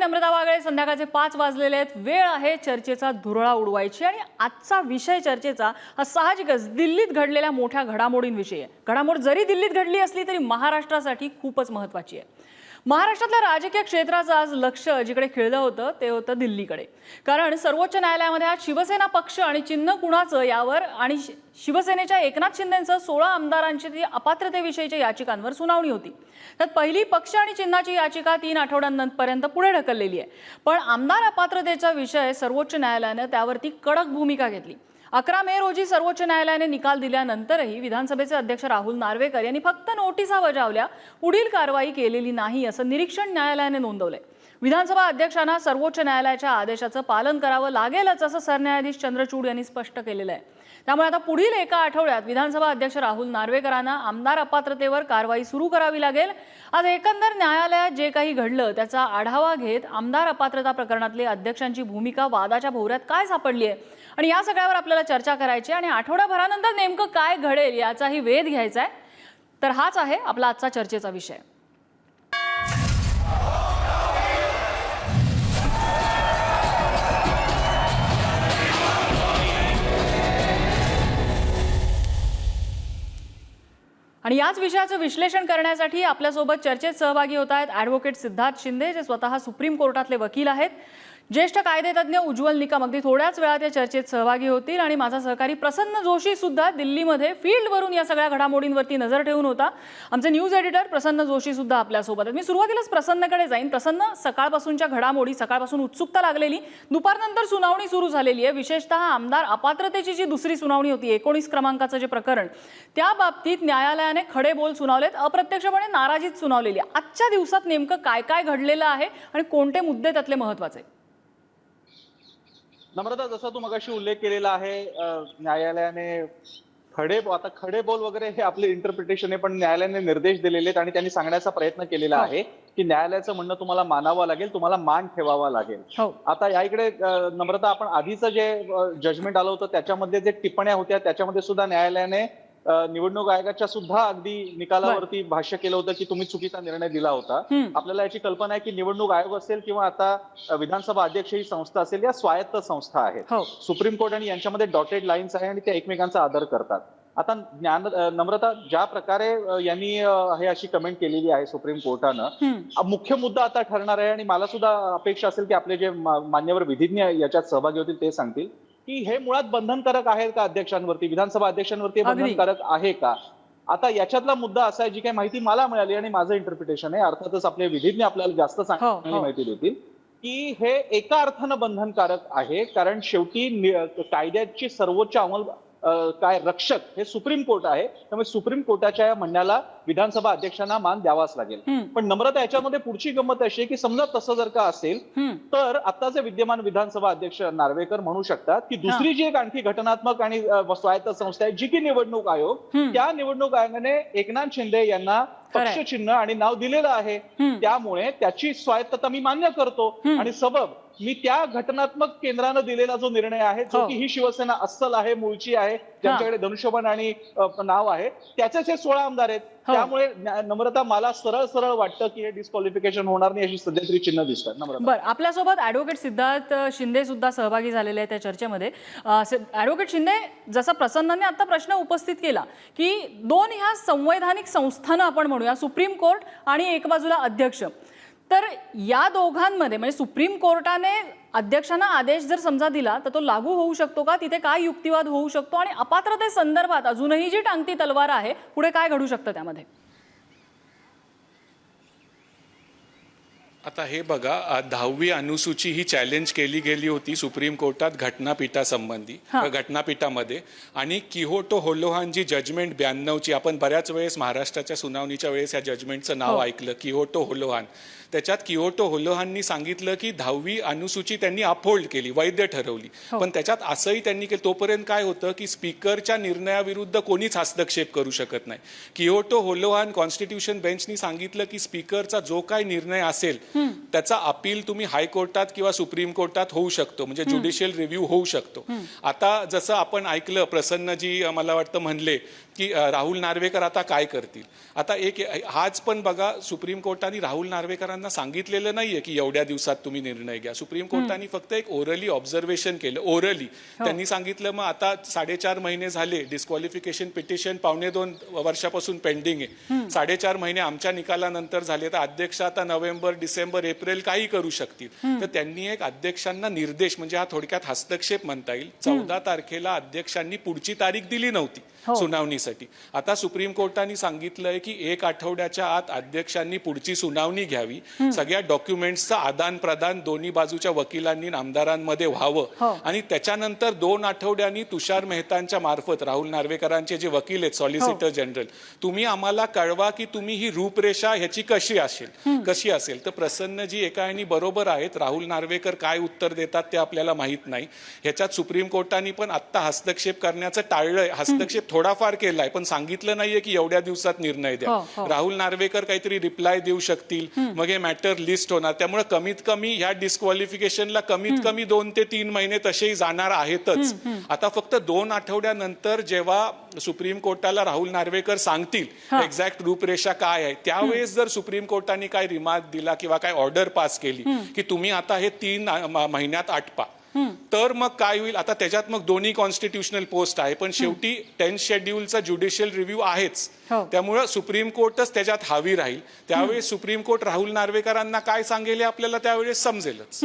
नम्रता वागळे. संध्याकाळचे 5 वाजलेले आहेत. वेळ आहे चर्चेचा धुरळा उडवायची आणि आजचा विषय चर्चेचा हा साहजिकच दिल्लीत घडलेल्या मोठ्या घडामोडींविषयी आहे. घडामोड जरी दिल्लीत घडली असली तरी महाराष्ट्रासाठी खूपच महत्त्वाची आहे. महाराष्ट्रातल्या राजकीय क्षेत्राचं आज लक्ष जिकडे खिळलं होतं ते होतं दिल्लीकडे. कारण सर्वोच्च न्यायालयामध्ये आज शिवसेना पक्ष आणि चिन्ह कुणाचं यावर आणि शिवसेनेच्या एकनाथ शिंदेंचं 16 आमदारांची अपात्रतेविषयीच्या याचिकांवर सुनावणी होती. त्यात पहिली पक्ष आणि चिन्हाची याचिका 3 आठवड्यांपर्यंत पुढे ढकललेली आहे. पण आमदार अपात्रतेचा विषय सर्वोच्च न्यायालयानं त्यावरती कडक भूमिका घेतली. 11 मे रोजी सर्वोच्च न्यायालयाने निकाल दिल्यानंतरही विधानसभेचे अध्यक्ष राहुल नार्वेकर यांनी फक्त नोटिसा बजावल्या, पुढील कारवाई केलेली नाही असं निरीक्षण न्यायालयाने नोंदवलंय. विधानसभा अध्यक्षांना सर्वोच्च न्यायालयाच्या आदेशाचं पालन करावं लागेलच असं सरन्यायाधीश चंद्रचूड यांनी स्पष्ट केलेलं आहे. त्यामुळे आता पुढील एका आठवड्यात विधानसभा अध्यक्ष राहुल नार्वेकरांना आमदार अपात्रतेवर कारवाई सुरू करावी लागेल. आज एकंदर न्यायालयात जे काही घडलं त्याचा आढावा घेत आमदार अपात्रता प्रकरणातली अध्यक्षांची भूमिका वादाच्या भोवऱ्यात काय सापडली आहे आणि या सगळ्यावर आपल्याला चर्चा करायची आणि आठवड्याभरानंतर नेमकं काय घडेल याचाही वेध घ्यायचा आहे. तर हाच आहे आपला आजचा चर्चेचा विषय. आणि याच विषयाचं विश्लेषण करण्यासाठी आपल्यासोबत चर्चेत सहभागी होत आहेत ॲडव्होकेट सिद्धार्थ शिंदे, जे स्वतः सुप्रीम कोर्टातले वकील आहेत. ज्येष्ठ कायदेतज्ञ उज्ज्वल निकम अगदी थोड्याच वेळात या चर्चेत सहभागी होतील. आणि माझा सहकारी प्रसन्न जोशी सुद्धा दिल्लीमध्ये फील्डवरून या सगळ्या घडामोडींवरती नजर ठेवून होता. आमचे न्यूज एडिटर प्रसन्न जोशी सुद्धा आपल्यासोबत आहेत. मी सुरुवातीलाच प्रसन्नकडे जाईन. प्रसन्न, सकाळपासूनच्या घडामोडी, सकाळपासून उत्सुकता लागलेली, दुपारनंतर सुनावणी सुरू झालेली आहे. विशेषतः आमदार अपात्रतेची जी दुसरी सुनावणी होती 19 क्रमांकाचं जे प्रकरण, त्या बाबतीत न्यायालयाने खडे बोल सुनावलेत, अप्रत्यक्षपणे नाराजीच सुनावलेली आहे. आजच्या दिवसात नेमकं काय काय घडलेलं आहे आणि कोणते मुद्दे त्यातले महत्त्वाचे? नम्रता, जसा तू मगाशी उल्लेख केलेला आहे, न्यायालयाने खडे बोल वगैरे हे आपले इंटरप्रिटेशन आहे, पण न्यायालयाने निर्देश दिलेले आहेत आणि त्यांनी सांगण्याचा प्रयत्न केलेला आहे की न्यायालयाचं म्हणणं तुम्हाला मानावं लागेल, तुम्हाला मान ठेवावा लागेल. आता या इकडे नम्रता, आपण आधीचं जे जजमेंट आलं होतं त्याच्यामध्ये जे टिप्पण्या होत्या त्याच्यामध्ये सुद्धा न्यायालयाने निवडणूक आयोगाच्या सुद्धा अगदी निकालावरती भाष्य केलं होतं की तुम्ही चुकीचा निर्णय दिला होता. आपल्याला याची कल्पना आहे की निवडणूक आयोग असेल किंवा आता विधानसभा अध्यक्ष ही संस्था असेल, या स्वायत्त संस्था आहेत. सुप्रीम कोर्ट आणि यांच्यामध्ये डॉटेड लाईन्स आहे आणि ते एकमेकांचा आदर करतात. आता नम्रता, ज्या प्रकारे यांनी हे अशी कमेंट केलेली आहे सुप्रीम कोर्टानं, मुख्य मुद्दा आता ठरणार आहे आणि मला सुद्धा अपेक्षा असेल की आपले जे मान्यवर विधिज्ञ याच्यात सहभागी होतील ते सांगतील की हे मुळात बंधनकारक आहे का अध्यक्षांवरती, विधानसभा अध्यक्षांवरती बंधनकारक आहे का. आता याच्यातला मुद्दा असा आहे, जी काही माहिती मला मिळाली आणि माझं इंटरप्रिटेशन आहे, अर्थातच आपले विधिज्ञ आपल्याला जास्त चांगली माहिती देतील, की हे एका अर्थानं बंधनकारक आहे. कारण शेवटी कायद्याची सर्वोच्च काय रक्षक हे सुप्रीम कोर्ट आहे. त्यामुळे सुप्रीम कोर्टाच्या म्हणण्याला विधानसभा अध्यक्षांना मान द्यावाच लागेल. पण नम्रता, याच्यामध्ये पुढची गंमत अशी आहे की समजा तसं जर का असेल तर आताचे विद्यमान विधानसभा अध्यक्ष नार्वेकर म्हणू शकतात की दुसरी जी एक आणखी घटनात्मक आणि स्वायत्त संस्था आहे जी की निवडणूक आयोग, त्या निवडणूक आयोगाने एकनाथ शिंदे यांना पक्ष चिन्ह आणि नाव दिलेलं आहे, त्यामुळे त्याची स्वायत्तता मी मान्य करतो आणि सबब मी त्या घटनात्मक केंद्रानं दिलेला जो निर्णय आहे, जो की ही शिवसेना अस्सल आहे, मूळची आहे, ज्यांच्याकडे धनुष्यबाण आणि नाव आहे, त्याचेच हे 16 आमदार आहेत. त्यामुळे नम्रता, मला सरळ सरळ वाटतं की हे डिस्क्वालिफिकेशन होणार नाही अशी सध्या तरी चिन्ह दिसतात. नम्रता, बरं, आपल्यासोबत ॲडव्होकेट सिद्धार्थ शिंदे सुद्धा सहभागी झालेले आहेत त्या चर्चेमध्ये. ॲडव्होकेट शिंदे, जसा प्रसन्नाने आता प्रश्न उपस्थित केला की दोन ह्या संवैधानिक संस्थांना आपण म्हणूया, सुप्रीम कोर्ट आणि एक बाजूला अध्यक्ष, तर या दोघांमध्ये म्हणजे सुप्रीम कोर्टाने अध्यक्षांना आदेश जर समजा दिला तर तो लागू होऊ शकतो का? तिथे काय युक्तिवाद होऊ शकतो? आणि अपात्रते संदर्भात अजूनही जी टांगती तलवार आहे, पुढे काय घडू शकतं त्यामध्ये? आता हे बघा, 10वी अनुसूची ही चॅलेंज केली गेली होती सुप्रीम कोर्टात घटनापीठासंबंधी, घटनापीठामध्ये. आणि किहोटो होलोहान जी जजमेंट 92ची, आपण बऱ्याच वेळेस महाराष्ट्राच्या सुनावणीच्या वेळेस या जजमेंटचं नाव ऐकलं, किहोटो होलोहान. त्याच्यात किहोटो होलोहाननी सांगितलं की 10वी अनुसूची त्यांनी अपहोल्ड केली, वैध ठरवली. पण त्याच्यात असंही त्यांनी केलं, तोपर्यंत काय होतं की स्पीकरच्या निर्णयाविरुद्ध कोणीच हस्तक्षेप करू शकत नाही. किहोटो होलोहान कॉन्स्टिट्यूशन बेंचनी सांगितलं की स्पीकरचा जो काही निर्णय असेल त्याचा अपील तुम्ही हायकोर्टात किंवा सुप्रीम कोर्टात होऊ शकतो, म्हणजे ज्युडिशियल रिव्ह्यू होऊ शकतो. आता जसं आपण ऐकलं, प्रसन्नजी मला वाटतं म्हणले की राहुल नार्वेकर आता काय करतील. आता एक हाच पण बघा, सुप्रीम कोर्टाने राहुल नार्वेकरांना अध्यक्षांना सांगितलेलं नाहीये की एवढ्या दिवसात तुम्ही निर्णय घ्या. सुप्रीम कोर्टाने फक्त एक ओरली ऑब्झर्वेशन केलं. ओरली त्यांनी सांगितलं मग आता 4.5 महिने झाले, डिस्क्वालिफिकेशन पिटिशन 2.25 वर्षापासून पेंडिंग आहे. 4.5 महिने आमच्या निकालानंतर झाले, तर अध्यक्ष आता नोव्हेंबर, डिसेंबर, एप्रिल काही करू शकतील. तर त्यांनी एक अध्यक्षांना निर्देश, म्हणजे हा थोडक्यात हस्तक्षेप म्हणता येईल. 14 तारखेला अध्यक्षांनी पुढची तारीख दिली नव्हती सुनावणीसाठी. आता सुप्रीम कोर्टाने सांगितलंय की 1 आठवड्याच्या आत अध्यक्षांनी पुढची सुनावणी घ्यावी. सगळ्या डॉक्युमेंट्सचं आदान प्रदान दोन्ही बाजूच्या वकिलांनी आमदारांमध्ये व्हावं आणि त्याच्यानंतर 2 आठवड्यांनी तुषार मेहतांच्या मार्फत, राहुल नार्वेकरांचे जे वकील आहेत सॉलिसिटर जनरल, तुम्ही आम्हाला कळवा की तुम्ही ही रूपरेषा ह्याची कशी असेल. तर प्रसन्नजी एका ह्यानी बरोबर आहेत. राहुल नार्वेकर काय उत्तर देतात ते आपल्याला माहित नाही. ह्याच्यात सुप्रीम कोर्टाने पण आता हस्तक्षेप करण्याचं टाळलंय. हस्तक्षेप थोडाफार केलाय पण सांगितलं नाहीये की एवढ्या दिवसात निर्णय द्या. राहुल नार्वेकर काहीतरी रिप्लाय देऊ शकतील, मग हे मॅटर लिस्ट होणार. त्यामुळे कमीत कमी ह्या डिस्क्वालिफिकेशनला कमीत कमी 2 ते 3 महिने तसेही जाणार आहेतच. आता फक्त 2 आठवड्यानंतर जेव्हा सुप्रीम कोर्टाला राहुल नार्वेकर सांगतील एक्झॅक्ट रूपरेषा काय आहे, त्यावेळेस जर सुप्रीम कोर्टाने काय रिमार्क दिला किंवा काय ऑर्डर पास केली की तुम्ही आता हे 3 महिन्यात आटपा, तर मग काय होईल. आता त्याच्यात मग दोन्ही कॉन्स्टिट्युशनल पोस्ट आहे, पण शेवटी 10th शेड्यूलचा ज्युडिशियल रिव्ह्यू आहेच. त्यामुळे सुप्रीम कोर्टच त्याच्यात हवी राहील. त्यावेळेस सुप्रीम कोर्ट राहुल नार्वेकरांना काय सांगेल आपल्याला त्यावेळेस समजेलच.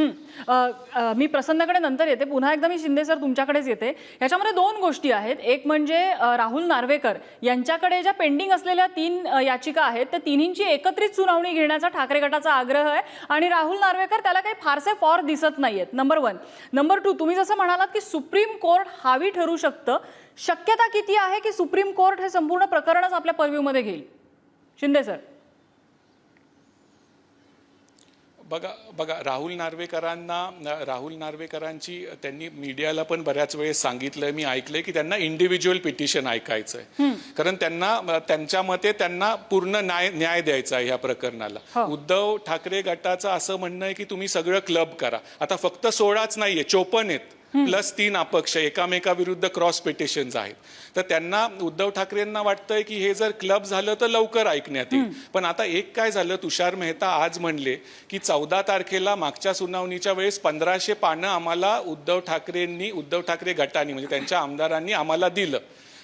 मी प्रसन्नकडे नंतर येते. पुन्हा एकदा मी शिंदे सर तुमच्याकडेच येते. याच्यामध्ये 2 गोष्टी आहेत. एक म्हणजे राहुल नार्वेकर यांच्याकडे ज्या पेंडिंग असलेल्या 3 याचिका आहेत त्या तिन्हींची एकत्रित सुनावणी घेण्याचा ठाकरे गटाचा आग्रह आहे आणि राहुल नार्वेकर त्याला काही फारसे फॉर दिसत नाहीयेत. नंबर 1. नंबर 2, तुम्ही जसं म्हणालात की सुप्रीम कोर्ट हावी ठरू शकतं, शक्यता किती आहे की सुप्रीम कोर्ट हे संपूर्ण प्रकरणच आपल्या पर्व्ह्यूमध्ये घेईल? शिंदे सर. बघा राहुल नार्वेकरांची त्यांनी मीडियाला पण बऱ्याच वेळेस सांगितलंय, मी ऐकलंय की त्यांना इंडिव्हिज्युअल पिटिशन ऐकायचंय. कारण त्यांच्या मते त्यांना पूर्ण न्याय द्यायचा आहे या प्रकरणाला. उद्धव ठाकरे गटाचं असं म्हणणं आहे की तुम्ही सगळं क्लब करा. आता फक्त 16च नाहीये, 54 आहेत प्लस 3 अपक्ष एकामेकाविरुद्ध क्रॉस पिटिशन्स आहेत. तर त्यांना, उद्धव ठाकरेंना वाटतंय की हे जर क्लब झालं तर लवकर ऐकण्यात येईल. पण आता एक काय झालं, तुषार मेहता आज म्हणले की 14 तारखेला मागच्या सुनावणीच्या वेळेस 1500 पानं आम्हाला उद्धव ठाकरे गटाने म्हणजे त्यांच्या आमदारांनी आम्हाला दिलं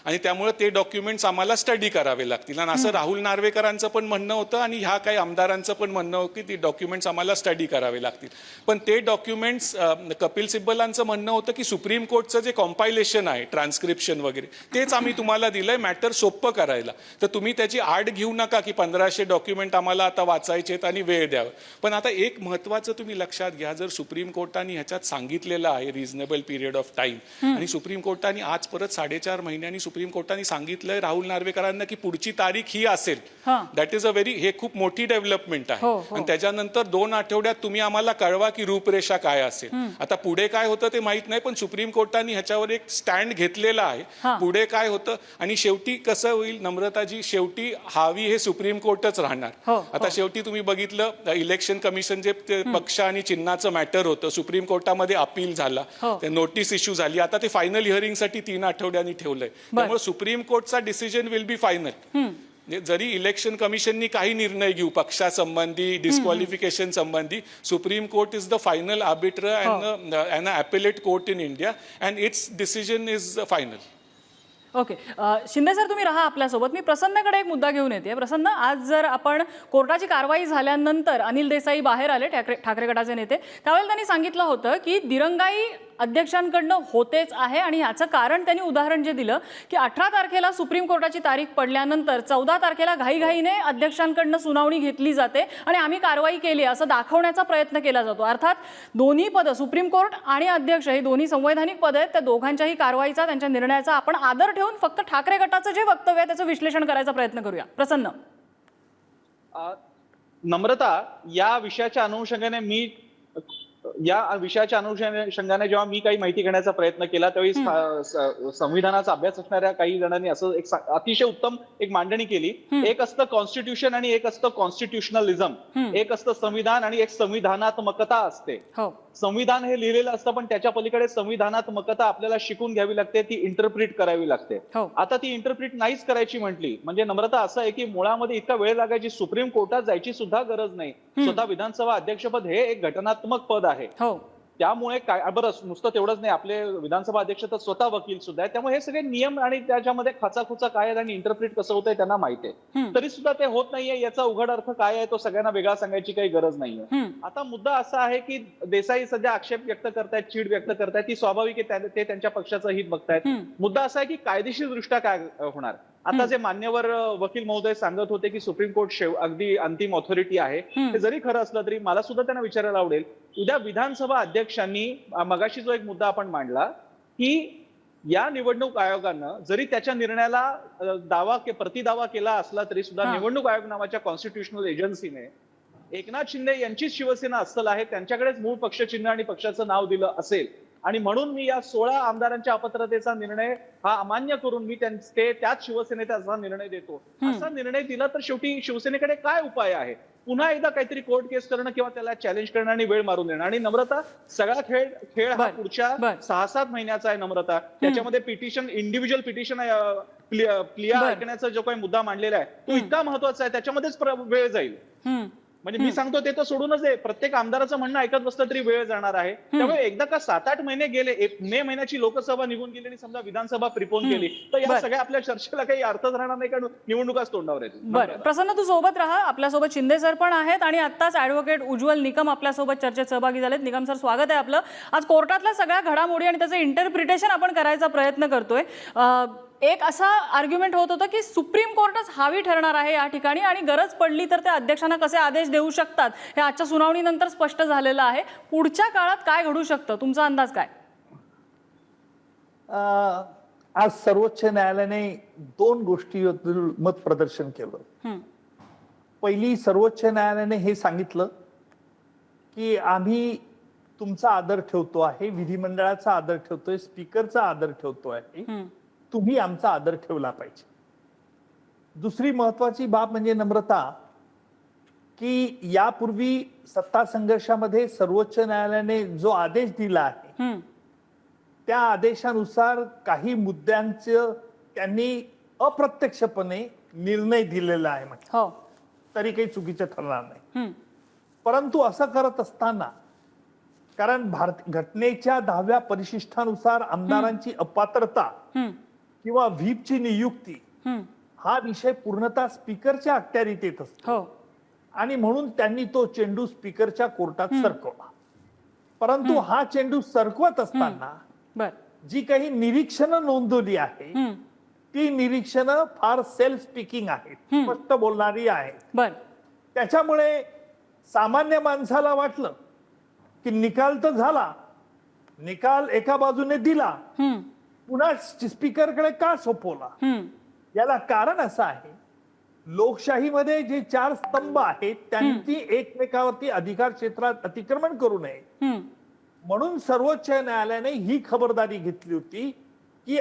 आणि त्यामुळे ते डॉक्युमेंट्स आम्हाला स्टडी करावे लागतील. आणि असं राहुल नार्वेकरांचं पण म्हणणं होतं आणि ह्या काही आमदारांचं पण म्हणणं होतं की ती डॉक्युमेंट्स आम्हाला स्टडी करावे लागतील. पण ते डॉक्युमेंट्स, कपिल सिब्बलांचं म्हणणं होतं की सुप्रीम कोर्टचं जे कॉम्पायलेशन आहे, ट्रान्स्क्रिप्शन वगैरे, तेच आम्ही तुम्हाला दिलंय मॅटर सोपं करायला. तर तुम्ही त्याची आड घेऊ नका की 1500 डॉक्युमेंट आम्हाला आता वाचायचेत आणि वेळ द्यावा. पण आता एक महत्वाचं तुम्ही लक्षात घ्या, जर सुप्रीम कोर्टाने ह्याच्यात सांगितलेलं आहे रिझनेबल पिरियड ऑफ टाइम आणि सुप्रीम कोर्टाने आज परत 4.5 महिन्यांनी सुप्रीम कोर्टाने सांगितलंय राहुल नार्वेकरांना की पुढची तारीख ही असेल, दॅट इज हे खूप मोठी डेव्हलपमेंट आहे. आणि त्याच्यानंतर 2 आठवड्यात तुम्ही आम्हाला कळवा की रूपरेषा काय असेल. आता पुढे काय होतं ते माहित नाही, पण सुप्रीम कोर्टाने ह्याच्यावर एक स्टँड घेतलेला आहे. पुढे काय होतं आणि शेवटी कसं होईल नम्रताजी, शेवटी हावी हे सुप्रीम कोर्टच राहणार. आता शेवटी तुम्ही बघितलं इलेक्शन कमिशन जे पक्ष आणि चिन्हाचं मॅटर होतं, सुप्रीम कोर्टामध्ये अपील झाला, नोटीस इश्यू झाली, आता ते फायनल हिअरिंगसाठी 3 आठवड्यांनी ठेवलंय. त्यामुळे सुप्रीम कोर्टचा डिसिजन विल बी फायनल. जरी इलेक्शन कमिशननी काही निर्णय घेऊ पक्षासंबंधी, डिस्क्वालिफिकेशन संबंधी, supreme court is the final arbiter and appellate court in India and its decision is final. Okay. Shinde sir तुम्ही राहा आपल्यासोबत. मी प्रसन्नकडे एक मुद्दा घेऊन येते. प्रसन्न, आज जर आपण कोर्टाची कारवाई झाल्यानंतर अनिल देसाई बाहेर आले, ठाकरे गटाचे नेते, त्यावेळेला त्यांनी सांगितलं होतं की दिरंगाई अध्यक्षांकडनं होतेच आहे आणि ह्याचं कारण त्यांनी उदाहरण जे दिलं की 18 तारखेला सुप्रीम कोर्टाची तारीख पडल्यानंतर 14 तारखेला घाईघाईने अध्यक्षांकडनं सुनावणी घेतली जाते आणि आम्ही कारवाई केली असं दाखवण्याचा प्रयत्न केला जातो. अर्थात दोन्ही पदं, सुप्रीम कोर्ट आणि अध्यक्ष, ही दोन्ही संवैधानिक पदं आहेत. त्या दोघांच्याही कारवाईचा, त्यांच्या निर्णयाचा आपण आदर ठेवून फक्त ठाकरे गटाचं जे वक्तव्य आहे त्याचं विश्लेषण करायचा प्रयत्न करूया. प्रसन्न. नम्रता, या विषयाच्या अनुषंगाने जेव्हा मी काही माहिती घेण्याचा प्रयत्न केला त्यावेळी संविधानाचा अभ्यास असणाऱ्या काही जणांनी असं एक अतिशय उत्तम एक मांडणी केली. एक असतं कॉन्स्टिट्यूशन आणि एक असतं कॉन्स्टिट्युशनलिझम, एक असतं संविधान आणि एक संविधानात्मकता असते. संविधान हे लिहिलेलं असतं, पण त्याच्या पलीकडे संविधानात्मकता आपल्याला शिकून घ्यावी लागते, ती इंटरप्रिट करावी लागते. हो. आता ती इंटरप्रिट नाहीच करायची म्हटली म्हणजे नम्रता असं आहे की मुळामध्ये इतका वेळ लागायची, सुप्रीम कोर्टात जायची सुद्धा गरज नाही. स्वतः विधानसभा अध्यक्षपद हे एक घटनात्मक पद आहे. हो. त्यामुळे काय बरं नुसतं तेवढंच नाही, आपले विधानसभा अध्यक्ष तर स्वतः वकील सुद्धा आहेत, त्यामुळे हे सगळे नियम आणि त्याच्यामध्ये खाचाखुचा काय आहेत आणि इंटरप्रिट कसं होतंय त्यांना माहिती आहे. तरी सुद्धा ते होत नाहीये, याचा उघड अर्थ काय आहे तो सगळ्यांना वेगळा सांगायची काही गरज नाहीये. आता मुद्दा असा आहे की देसाई सध्या आक्षेप व्यक्त करतायत, चीड व्यक्त करतायत, ती स्वाभाविक आहे, ते त्यांच्या पक्षाचं हित बघतायत. मुद्दा असा आहे की कायदेशीर दृष्ट्या काय होणार. आता जे मान्यवर वकील महोदय सांगत होते की सुप्रीम कोर्ट अगदी अंतिम ऑथॉरिटी आहे, हे जरी खरं असलं तरी मला सुद्धा त्यांना विचारायला आवडेल, उद्या विधानसभा अध्यक्षांनी मगाशी जो एक मुद्दा आपण मांडला की या निवडणूक आयोगानं जरी त्याच्या निर्णयाला प्रतिदावा केला असला तरी सुद्धा निवडणूक आयोग नावाच्या कॉन्स्टिट्युशनल एजन्सीने एकनाथ शिंदे यांचीच शिवसेना अस्सल आहे, त्यांच्याकडेच मूळ पक्षचिन्ह आणि पक्षाचं नाव दिलं असेल आणि म्हणून मी या 16 आमदारांच्या अपात्रतेचा निर्णय हा अमान्य करून मी त्याच शिवसेनेचा निर्णय देतो, असा निर्णय दिला तर शेवटी शिवसेनेकडे काय उपाय आहे. पुन्हा एकदा काहीतरी कोर्ट केस करणं किंवा त्याला चॅलेंज करणं आणि वेळ मारून देणं. आणि नम्रता सगळा खेळ हा पुढच्या 6-7 महिन्याचा आहे नम्रता. त्याच्यामध्ये पिटिशन, इंडिव्हिज्युअल पिटिशन प्लिया ऐकण्याचा जो काही मुद्दा मांडलेला आहे तो इतका महत्वाचा आहे, त्याच्यामध्येच वेळ जाईल. म्हणजे मी सांगतो ते तर सोडूनच आहे, प्रत्येक आमदाराचं म्हणणं ऐकत बसलं तरी वेळ जाणार आहे. त्यामुळे एकदा का 7-8 महिने गेले, मे महिन्याची लोकसभा निघून गेली आणि समजा विधानसभा प्रिपोन केली तर या सगळ्या आपल्या चर्चेला काही अर्थच राहणार नाही, कारण निवडणुकाच तोंडावर येतील. बरं प्रसन्न, तू सोबत राहा. आपल्यासोबत शिंदे सर पण आहेत आणि आत्ताच ऍडव्होकेट उज्ज्वल निकम आपल्यासोबत चर्चेत सहभागी झालेत. निकम सर, स्वागत आहे आपलं. आज कोर्टातल्या सगळ्या घडामोडी आणि त्याचं इंटरप्रिटेशन आपण करायचा प्रयत्न करतोय. एक असा आर्ग्युमेंट होत होता की सुप्रीम कोर्टच हावी ठरणार आहे या ठिकाणी आणि गरज पडली तर त्या अध्यक्षांना कसे आदेश देऊ शकतात हे आजच्या सुनावणीनंतर स्पष्ट झालेलं आहे. पुढच्या काळात काय घडू शकतं, तुमचा अंदाज काय? आज सर्वोच्च न्यायालयाने 2 गोष्टीबद्दल मत प्रदर्शन केलं. पहिली, सर्वोच्च न्यायालयाने हे सांगितलं की आम्ही तुमचा आदर ठेवतो आहे, विधिमंडळाचा आदर ठेवतोय, स्पीकरचा आदर ठेवतो आहे, तुम्ही आमचा आदर ठेवला पाहिजे. दुसरी महत्वाची बाब म्हणजे नम्रता की यापूर्वी सत्ता संघर्षामध्ये सर्वोच्च न्यायालयाने जो आदेश दिला आहे त्या आदेशानुसार काही मुद्द्यांचं त्यांनी अप्रत्यक्षपणे निर्णय दिलेला आहे हो. तरी काही चुकीचं ठरणार नाही. परंतु असं करत असताना, कारण घटनेच्या 10व्या परिशिष्टानुसार आमदारांची अपात्रता किंवा व्हीपची नियुक्ती हा विषय पूर्णतः स्पीकरच्या अखत्यारीत येत असतो आणि म्हणून त्यांनी तो चेंडू स्पीकरच्या कोर्टात सरकवला. परंतु हा चेंडू सरकवत असताना जी काही निरीक्षणं नोंदवली आहे ती निरीक्षणं फार सेल्फ स्पीकिंग आहेत, स्पष्ट बोलणारी आहेत. त्याच्यामुळे सामान्य माणसाला वाटलं की निकाल तर झाला, निकाल एका बाजूने दिला, पुन्हा स्पीकरकडे का सोपवला. याला कारण असं आहे, लोकशाहीमध्ये जे 4 स्तंभ आहेत त्यांची एकमेकावरती अधिकार क्षेत्रात अतिक्रमण करू नये म्हणून सर्वोच्च न्यायालयाने ही खबरदारी घेतली होती की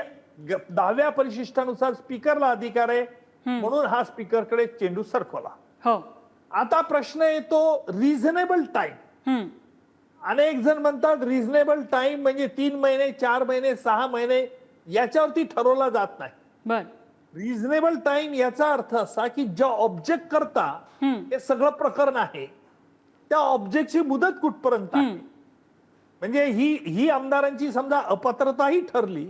10व्या परिशिष्टानुसार स्पीकरला अधिकार आहे म्हणून हा स्पीकरकडे चेंडू सरकवला. आता प्रश्न येतो रिझनेबल टाइम. अनेक जण म्हणतात रिझनेबल टाइम म्हणजे 3 महिने, 4 महिने, 6 महिने याच्यावरती ठरवला जात नाही. रिझनेबल टाइम याचा अर्थ असा की ज्या ऑब्जेक्ट करता हे सगळं प्रकरण आहे त्या ऑब्जेक्टची मुदत कुठपर्यंत आहे. म्हणजे ही आमदारांची समजा अपात्रताही ठरली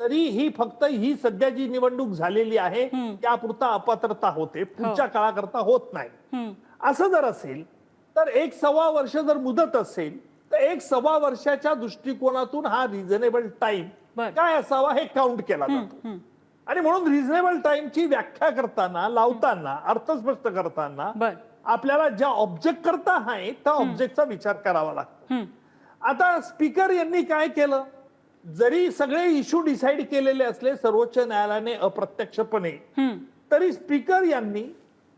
तरी ही फक्त ही सध्या जी निवडणूक झालेली आहे त्यापुरता अपात्रता होते, पुढच्या काळाकरता होत नाही. असं जर असेल तर 1-1.25 वर्ष जर मुदत असेल तर 1-1.25 वर्षाच्या दृष्टिकोनातून हा रिझनेबल टाइम काय असावा हे काउंट केला जातो. आणि म्हणून रिझनेबल टाइमची व्याख्या करताना, लावताना, अर्थ स्पष्ट करताना आपल्याला ज्या ऑब्जेक्ट करता आहे त्या ऑब्जेक्टचा विचार करावा लागतो. आता स्पीकर यांनी काय केलं, जरी सगळे इश्यू डिसाइड केलेले असले सर्वोच्च न्यायालयाने अप्रत्यक्षपणे, तरी स्पीकर यांनी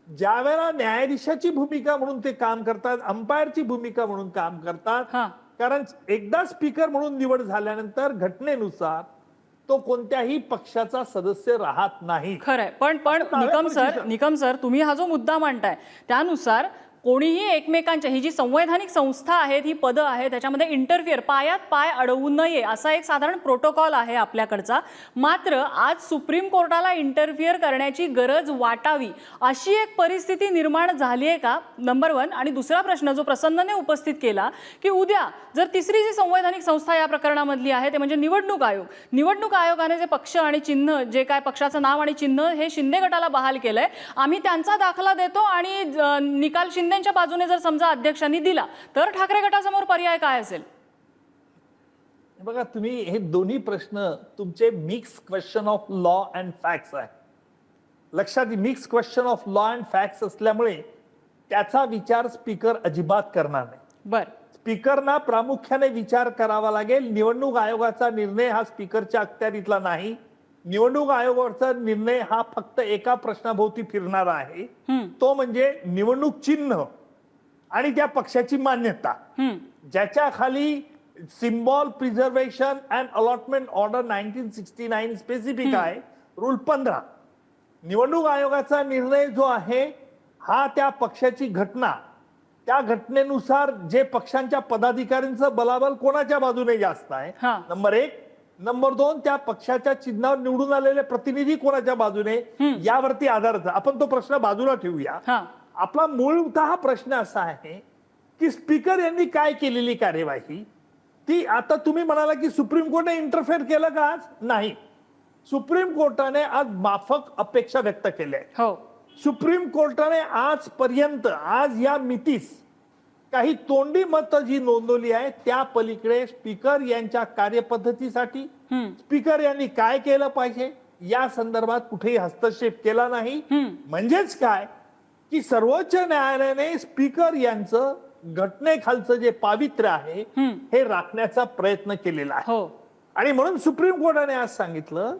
ज्या वेळेला न्यायाधीशाची भूमिका म्हणून ते काम करतात, अंपायरची भूमिका म्हणून काम करतात, कारण एकदा स्पीकर म्हणून निवड झाल्यानंतर घटनेनुसार तो कोणत्याही पक्षाचा सदस्य राहत नाही. खरंय. पण निकम सर, तुम्ही हा जो मुद्दा मांडताय त्यानुसार कोणीही एकमेकांच्या, ही जी संवैधानिक संस्था आहेत, ही पदं आहेत, त्याच्यामध्ये इंटरफिअर, पायात पाय अडवू नये असा एक साधारण प्रोटोकॉल आहे आपल्याकडचा. मात्र आज सुप्रीम कोर्टाला इंटरफिअर करण्याची गरज वाटावी अशी एक परिस्थिती निर्माण झाली आहे का, नंबर 1. आणि दुसरा प्रश्न जो प्रसन्नने उपस्थित केला की उद्या जर तिसरी जी संवैधानिक संस्था या प्रकरणामधली आहे ते म्हणजे निवडणूक आयोग, निवडणूक आयोगाने जे पक्ष आणि चिन्ह, जे काय पक्षाचं नाव आणि चिन्ह हे शिंदे गटाला बहाल केलंय, आम्ही त्यांचा दाखला देतो आणि निकाल शिंदेच्या बाजूने जर समजा अध्यक्षांनी दिला तर ठाकरे गटासमोर पर्याय काय असेल? बघा, तुम्ही हे दोन्ही प्रश्न तुमचे mix question of law and facts आहे. लक्षात, mix question of law and facts असल्यामुळे त्याचा विचार स्पीकर अजिबात करणार नाही. बरं, स्पीकरना प्रामुख्याने विचार करावा लागेल. निवडणूक आयोगाचा निर्णय हा स्पीकरच्या अखत्यारीतला नाही. निवडणूक आयोगाचा निर्णय हा फक्त एका प्रश्नाभोवती फिरणारा आहे, तो म्हणजे निवडणूक चिन्ह आणि त्या पक्षाची मान्यता, ज्याच्या खाली symbol preservation and allotment order 1969 specific आहे, रूल 15. निवडणूक आयोगाचा निर्णय जो आहे हा त्या पक्षाची घटना, त्या घटनेनुसार जे पक्षांच्या पदाधिकाऱ्यांचं बलाबल कोणाच्या बाजूने जास्त आहे, नंबर 1. नंबर 2, त्या पक्षाच्या चिन्हावर निवडून आलेले प्रतिनिधी कोणाच्या बाजूने, यावरती आधारित. आपण तो प्रश्न बाजूला ठेवूया. आपला मूळतः प्रश्न असा आहे की स्पीकर यांनी काय केलेली कार्यवाही ती, आता तुम्ही म्हणाला की सुप्रीम कोर्टाने इंटरफेअर केलं का? आज नाही. सुप्रीम कोर्टाने आज माफक अपेक्षा व्यक्त केल्या आहेत. सुप्रीम कोर्टाने आजपर्यंत, आज या मितीस काही तोंडी मतं जी नोंदवली आहे त्या पलीकडे स्पीकर यांच्या कार्यपद्धतीसाठी स्पीकर यांनी काय केलं पाहिजे या संदर्भात कुठेही हस्तक्षेप केला नाही. म्हणजेच काय की सर्वोच्च न्यायालयाने स्पीकर यांचं घटनेखालचं जे पावित्र्य आहे हे राखण्याचा प्रयत्न केलेला आहे. आणि म्हणून सुप्रीम कोर्टाने आज सांगितलं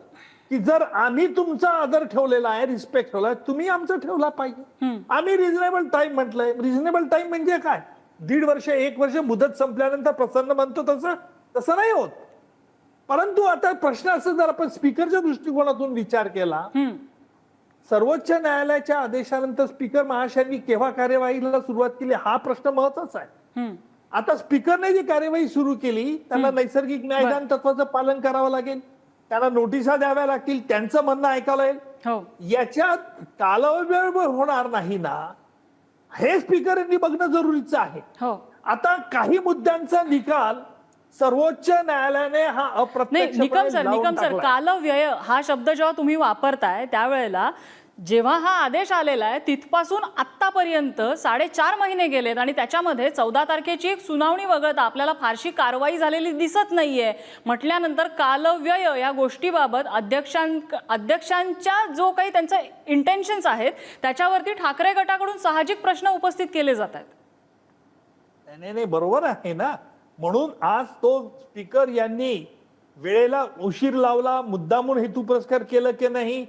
की जर आम्ही तुमचा आदर ठेवलेला आहे, रिस्पेक्ट ठेवला, तुम्ही आमचा ठेवला पाहिजे. आम्ही रिझनेबल टाइम म्हटलंय. रिझनेबल टाइम म्हणजे काय? 1.5 वर्ष 1 वर्ष मुदत संपल्यानंतर प्रसन्न म्हणतो तसं नाही होत. परंतु आता प्रश्न असं, जर आपण स्पीकरच्या दृष्टिकोनातून विचार केला, सर्वोच्च न्यायालयाच्या आदेशानंतर स्पीकर महाशयांनी केव्हा कार्यवाहीला सुरुवात केली हा प्रश्न महत्वाचा आहे. आता स्पीकरने जी कार्यवाही सुरू केली त्यांना नैसर्गिक न्यायदान तत्वाचं पालन करावं लागेल, त्यांना नोटिसा द्याव्या लागतील, त्यांचं म्हणणं ऐकायला येईल. याच्यात कालव्यय होणार नाही ना, हे स्पीकर यांनी बघणं जरुरीचं आहे. आता काही मुद्द्यांचा निकाल सर्वोच्च न्यायालयाने हा अप्रत्यक्ष निकम सर, कालव्यय हा शब्द जेव्हा तुम्ही वापरताय त्यावेळेला जेव्हा हा आदेश आलेला आहे तिथपासून आतापर्यंत 4.5 महिने गेलेत आणि त्याच्यामध्ये 14 तारखेची एक सुनावणी वगळता आपल्याला फारशी कारवाई झालेली दिसत नाहीये. म्हटल्यानंतर कालव्यय या गोष्टीबाबत अध्यक्षांच्या जो काही त्यांचं इंटेन्शन्स आहेत त्याच्यावरती ठाकरे गटाकडून साहजिक प्रश्न उपस्थित केले जात आहेत. नाही, बरोबर आहे ना. म्हणून आज तो स्पीकर यांनी वेळेला उशीर लावला, मुद्दामून हेतू पुरस्कार केलं की नाही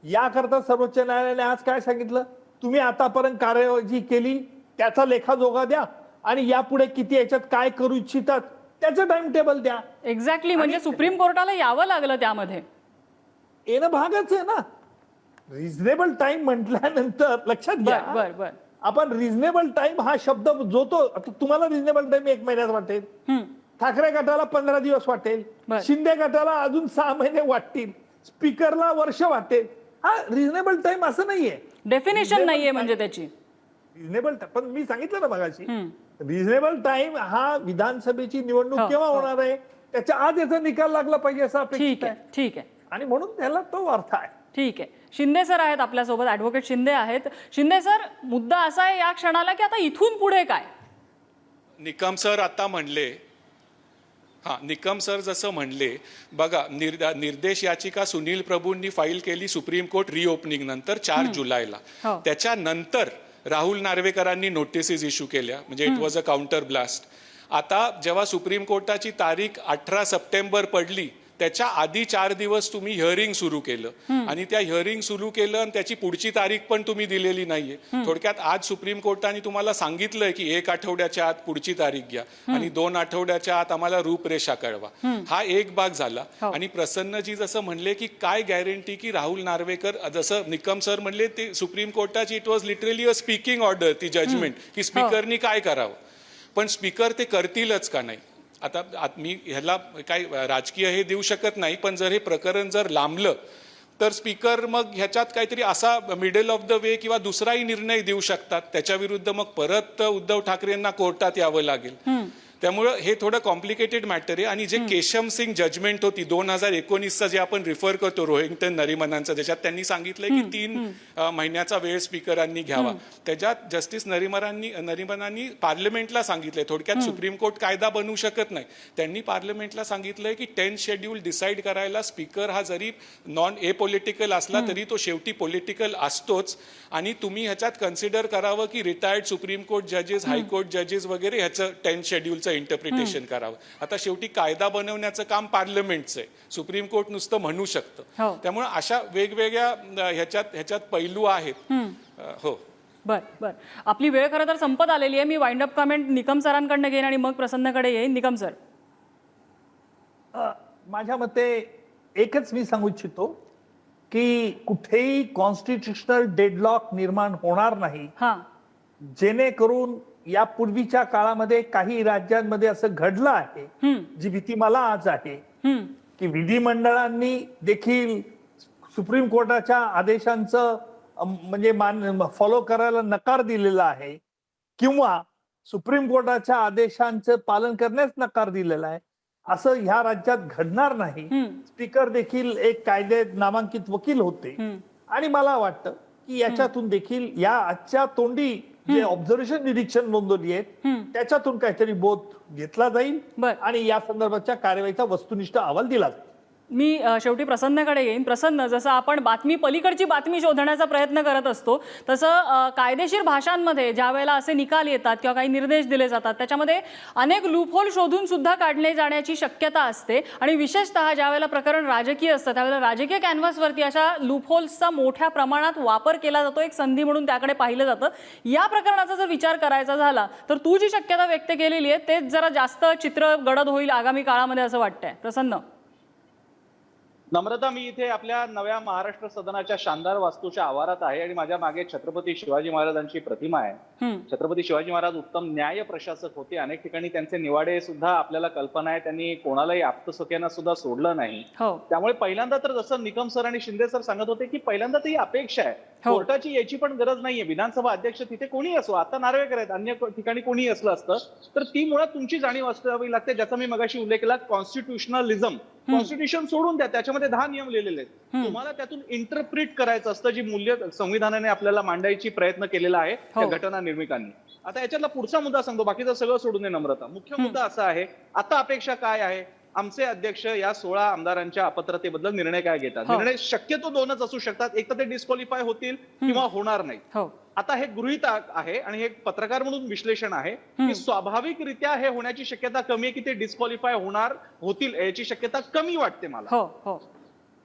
याकरता सर्वोच्च न्यायालयाने आज काय सांगितलं, तुम्ही आतापर्यंत कार्यवाही केली त्याचा लेखाजोखा द्या आणि यापुढे किती याच्यात काय करू इच्छितात त्याचं टाइम टेबल द्या. एक्झॅक्टली, म्हणजे सुप्रीम कोर्टाला यावं लागलं त्यामध्ये. येणं भागच आहे ना. रिझनेबल टाइम म्हटल्यानंतर लक्षात घ्या, आपण रिझनेबल टाइम हा शब्द जो तो, आता तुम्हाला रिझनेबल टाइम 1 महिन्यात वाटेल, ठाकरे गटाला 15 दिवस वाटेल, शिंदे गटाला अजून 6 महिने वाटतील, स्पीकरला वर्ष वाटेल. हा रिझनेबल टाइम असं नाहीये, डेफिनेशन नाहीये म्हणजे त्याची. रिझनेबल, पण मी सांगितलं ना मगाशी, रिझनेबल टाइम हा विधानसभेची निवडणूक केव्हा होणार आहे त्याच्या आज याचा निकाल लागला पाहिजे असं अपेक्षित आहे. ठीक आहे. आणि म्हणून त्याला तो अर्थ आहे. ठीक आहे. शिंदे सर आहेत आपल्यासोबत, ऍडव्होकेट शिंदे आहेत. शिंदे सर, मुद्दा असा आहे या क्षणाला की आता इथून पुढे काय? निकम सर आता म्हणले, निकम सर जसं म्हणले, बघा निर्देश याचिका सुनील प्रभूंनी फाईल केली सुप्रीम कोर्ट रिओपनिंग नंतर 4 जुलैला. त्याच्यानंतर राहुल नार्वेकरांनी नोटिसेस इश्यू केल्या, म्हणजे it was a counter blast. आता जेव्हा सुप्रीम कोर्टाची तारीख 18 सप्टेंबर पडली त्याच्या आधी 4 दिवस तुम्ही हिअरिंग सुरू केलं आणि त्या हिअरिंग सुरू केलं आणि त्याची पुढची तारीख पण तुम्ही दिलेली नाहीये. थोडक्यात आज सुप्रीम कोर्टाने तुम्हाला सांगितलंय की 1 आठवड्याच्या आत पुढची तारीख घ्या आणि 2 आठवड्याच्या आत आम्हाला रूपरेषा कळवा. हा एक भाग झाला. आणि प्रसन्नजी जसं म्हणले की काय गॅरंटी की राहुल नार्वेकर, जसं निकम सर म्हणले, ते सुप्रीम कोर्टाची it was literally a speaking order, ती जजमेंट की स्पीकरनी काय करावं. पण स्पीकर ते करतीलच का नाही. आता मी ह्याला काय राजकीय हे देऊ शकत नाही, पण जर हे प्रकरण जर लांबलं तर स्पीकर मग ह्याच्यात काहीतरी असा मिडल ऑफ द वे किंवा दुसराही निर्णय देऊ शकतात. त्याच्या विरुद्ध मग परत उद्धव ठाकरेंना कोर्टात यावं लागेल. त्यामुळं हे थोडं कॉम्प्लिकेटेड मॅटर आहे. आणि जे केशम सिंग जजमेंट होती 2019चं, जे आपण रिफर करतो रोहिंग्टन नरिमनांचं, त्याच्यात त्यांनी सांगितलंय की 3 महिन्याचा वेळ स्पीकरांनी घ्यावा. त्याच्यात जस्टिस नरिमनांनी पार्लमेंटला सांगितलंय, थोडक्यात सुप्रीम कोर्ट कायदा बनवू शकत नाही, त्यांनी पार्लमेंटला सांगितलंय की 10th शेड्यूल डिसाईड करायला स्पीकर हा जरी नॉन पॉलिटिकल असला तरी तो शेवटी पॉलिटिकल असतोच. आणि तुम्ही ह्याच्यात कन्सिडर करावं की रिटायर्ड सुप्रीम कोर्ट जजेस, हायकोर्ट जजेस वगैरे ह्याचं 10th शेड्यूलचं इंटरप्रिटेशन करावं. आता शेवटी कायदा बनवण्याचं काम पार्लमेंटचं आहे, सुप्रीम कोर्ट नुसतं म्हणू शकतं. त्यामुळे अशा वेगवेगळ्या ह्याच्यात पैलू आहेत. हो, बर. आपली वेळ खरं तर संपत आलेली आहे. मी वाइंड अप कमेंट निकम सरांकडनं घेईन आणि मग प्रसन्नकडे येईन. निकम सर, माझ्या मते एकच मी सांगू इच्छितो की कुठेही कॉन्स्टिट्यूशनल डेडलॉक निर्माण होणार नाही, जेणेकरून यापूर्वीच्या काळामध्ये काही राज्यांमध्ये असं घडलं आहे. जी भीती मला आज आहे की विधिमंडळांनी देखील सुप्रीम कोर्टाच्या आदेशांचं म्हणजे फॉलो करायला नकार दिलेला आहे किंवा सुप्रीम कोर्टाच्या आदेशांचं पालन करण्यास नकार दिलेला आहे. असं ह्या राज्यात घडणार नाही. स्पीकर देखील एक कायदे नामांकित वकील होते आणि मला वाटतं की याच्यातून देखील या आजच्या तोंडी जे ऑब्झर्वेशन निरीक्षण नोंदवली आहेत त्याच्यातून काहीतरी बोध घेतला जाईल आणि या संदर्भाच्या कार्यवाहीचा वस्तुनिष्ठ अहवाल दिला जाईल. मी शेवटी प्रसन्नकडे येईन. प्रसन्न, जसं आपण बातमी पलीकडची बातमी शोधण्याचा प्रयत्न करत असतो, तसं कायदेशीर भाषांमध्ये ज्या वेळेला असे निकाल येतात किंवा काही निर्देश दिले जातात त्याच्यामध्ये अनेक लूपहोल शोधून सुद्धा काढले जाण्याची शक्यता असते. आणि विशेषतः ज्या वेळेला प्रकरण राजकीय असतं त्यावेळेला राजकीय कॅनव्हासवरती अशा लूपहोल्सचा मोठ्या प्रमाणात वापर केला जातो, एक संधी म्हणून त्याकडे पाहिलं जातं. या प्रकरणाचा जर विचार करायचा झाला तर तू जी शक्यता व्यक्त केलेली आहे तेच जरा जास्त चित्र गडद होईल आगामी काळामध्ये असं वाटतंय. प्रसन्न. नम्रता, मी इथे आपल्या नव्या महाराष्ट्र सदनाच्या शानदार वास्तूच्या आवारात आहे आणि माझ्या मागे छत्रपती शिवाजी महाराजांची प्रतिमा आहे. छत्रपती शिवाजी महाराज उत्तम न्याय प्रशासक होते. अनेक ठिकाणी त्यांचे निवाडे सुद्धा आपल्याला कल्पना आहे, त्यांनी कोणालाही आप्तसख्यांना सुद्धा सोडलं नाही. त्यामुळे पहिल्यांदा तर जसं निकम सर आणि शिंदे सर सांगत होते की पहिल्यांदा तर ही अपेक्षा आहे, कोर्टाची याची पण गरज नाहीये. विधानसभा अध्यक्ष तिथे कोणी असो, आता नार्वेकर आहेत, अन्य ठिकाणी कोणी असलं असतं तर ती मुळात तुमची जाणीव असावी लागते, ज्याचा मी मगाशी उल्लेख केला. कॉन्स्टिट्युशनलिझम, कॉन्स्टिट्यूशन सोडून द्या, त्याच्यामध्ये 10 नियम लिहिलेले आहेत. तुम्हाला त्यातून इंटरप्रिट करायचं असतं, जी मूल्य संविधानाने आपल्याला मांडायची प्रयत्न केलेला आहे त्या घटना निर्मिकांनी. आता याच्यातला पुढचा मुद्दा सांगतो, बाकीचं सगळं सोडून दे नम्रता. मुख्य मुद्दा असा आहे, आता अपेक्षा काय आहे, आमचे अध्यक्ष या 16 आमदारांच्या अपात्रतेबद्दल निर्णय काय घेतात. निर्णय शक्यतो 2च असू शकतात, एक तर ते डिस्क्वालिफाय होतील किंवा होणार नाही. आता हे गृहीत आहे आणि हे पत्रकार म्हणून विश्लेषण आहे की स्वाभाविकरित्या हे होण्याची शक्यता कमी आहे की ते डिस्क्वालिफाय होतील याची शक्यता कमी वाटते मला.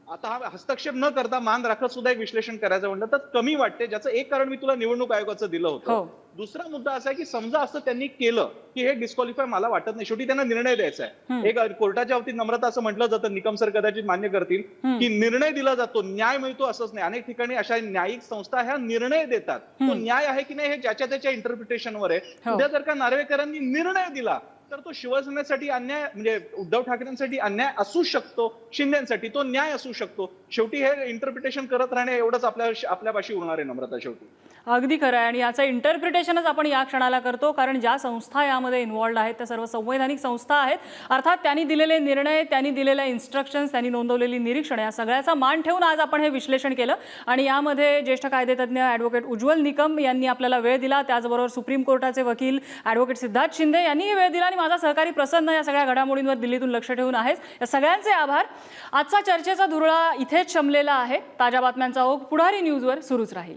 आता हा हस्तक्षेप न करता मान राखत सुद्धा एक विश्लेषण करायचं म्हणलं तर कमी वाटते, ज्याचं एक कारण मी तुला निवडणूक आयोगाचं दिलं होतं. दुसरा मुद्दा असा आहे की समजा असं त्यांनी केलं की हे डिस्क्वालिफाय मला वाटत नाही, शेवटी त्यांना निर्णय द्यायचा आहे. एक कोर्टाच्या बाबतीत नम्रता असं म्हटलं जातं, निकम सर कदाचित मान्य करतील, की निर्णय दिला जातो, न्याय मिळतो असंच नाही. अनेक ठिकाणी अशा न्यायिक संस्था ह्या निर्णय देतात, तो न्याय आहे की नाही हे ज्याच्या त्याच्या इंटरप्रिटेशनवर आहे. उद्या जर का नार्वेकरांनी निर्णय दिला तर तो शिवसेनेसाठी अन्याय, म्हणजे उद्धव ठाकरेंसाठी अन्याय असू शकतो, शिंदेसाठी तो न्याय असू शकतो. शेवटी हे इंटरप्रिटेशन करत राहणे एवढंच आपल्यापाशी उरणार आहे नम्रता. शेवटी अगदी खरं आहे आणि याचं इंटरप्रिटेशनच आपण या क्षणाला करतो, कारण ज्या संस्था यामध्ये इन्व्हॉल्ड आहेत त्या सर्व संवैधानिक संस्था आहेत. अर्थात त्यांनी दिलेले निर्णय, त्यांनी दिलेले इन्स्ट्रक्शन्स, त्यांनी नोंदवलेली निरीक्षण या सगळ्याचा मान ठेवून आज आपण हे विश्लेषण केलं. आणि यामध्ये ज्येष्ठ कायदेतज्ञ ॲडव्होकेट उज्ज्वल निकम यांनी आपल्याला वेळ दिला, त्याचबरोबर सुप्रीम कोर्टाचे वकील ॲडव्होकेट सिद्धार्थ शिंदे यांनीही वेळ दिला आणि माझा सहकारी प्रसन्न या सगळ्या घडामोडींवर दिल्लीतून लक्ष ठेवून आहेच. या सगळ्यांचे आभार. आजचा चर्चेचा धुरळा इथेच शमलेला आहे. ताज्या बातम्यांचा ओघ पुढारी न्यूजवर सुरूच राहील.